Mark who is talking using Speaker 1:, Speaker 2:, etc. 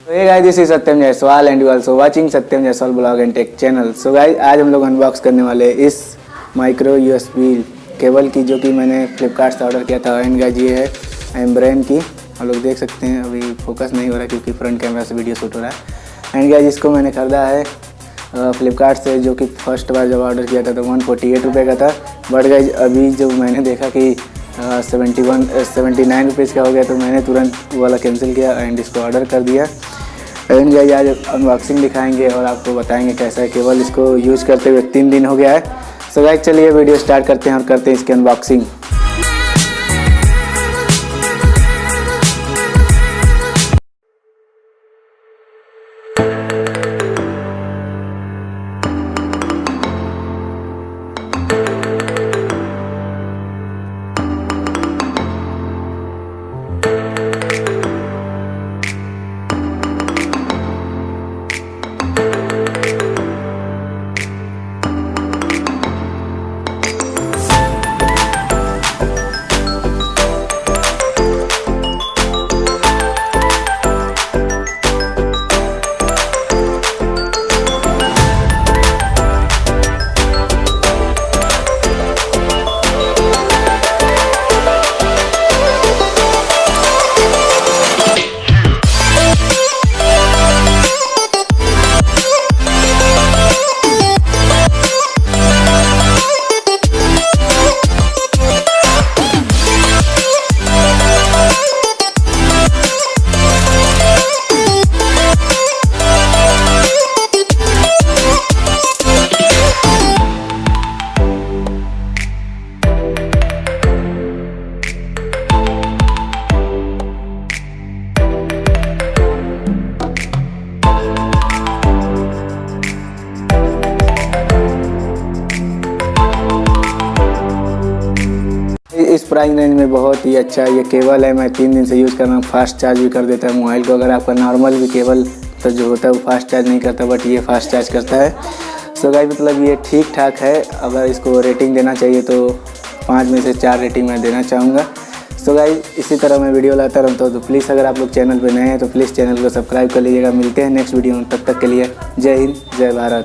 Speaker 1: Hey guys, this is Satyam Jaiswal and you also watching Satyam Jaiswal blog and take channel. So guys, आज हम लोग unbox करने वाले इस माइक्रो यूएसबी केबल की, जो कि मैंने फ्लिपकार्ट से ऑर्डर किया था। एंड गाइस, ये है एम्ब्रेन की। आप लोग देख सकते हैं, अभी फोकस नहीं हो रहा क्योंकि फ्रंट कैमरा से वीडियो शूट हो रहा है। एंड गाइस, इसको मैंने ख़रीदा है फ्लिपकार्ट से, जो कि फर्स्ट बार जब ऑर्डर किया था तो 148 रुपये का था। बट गाइस, अभी जब मैंने देखा कि 79 रुपीज़ का हो गया तो मैंने तुरंत वो वाला कैंसिल किया एंड इसको ऑर्डर कर दिया। एंड गाइस, आज अनबॉक्सिंग दिखाएंगे और आपको बताएंगे कैसा है। केवल इसको यूज़ करते हुए 3 दिन हो गया है। सो गाइस, चलिए वीडियो स्टार्ट करते हैं और करते हैं इसकी अनबॉक्सिंग। इस प्राइस रेंज में बहुत ही अच्छा ये केबल है। मैं 3 दिन से यूज़ कर रहा हूँ। फास्ट चार्ज भी कर देता है मोबाइल को। अगर आपका नॉर्मल भी केबल तो जो होता है वो फास्ट चार्ज नहीं करता, बट ये फास्ट चार्ज करता है। सो गाइस, मतलब ये ठीक ठाक है। अगर इसको रेटिंग देना चाहिए तो 5 में से 4 रेटिंग मैं देना चाहूँगा। सो गाइस, इसी तरह मैं वीडियो लाता रहता हूँ, तो प्लीज़ अगर आप लोग चैनल पर नए हैं तो प्लीज़ चैनल को सब्सक्राइब कर लीजिएगा। मिलते हैं नेक्स्ट वीडियो में, तब तक के लिए जय हिंद, जय भारत।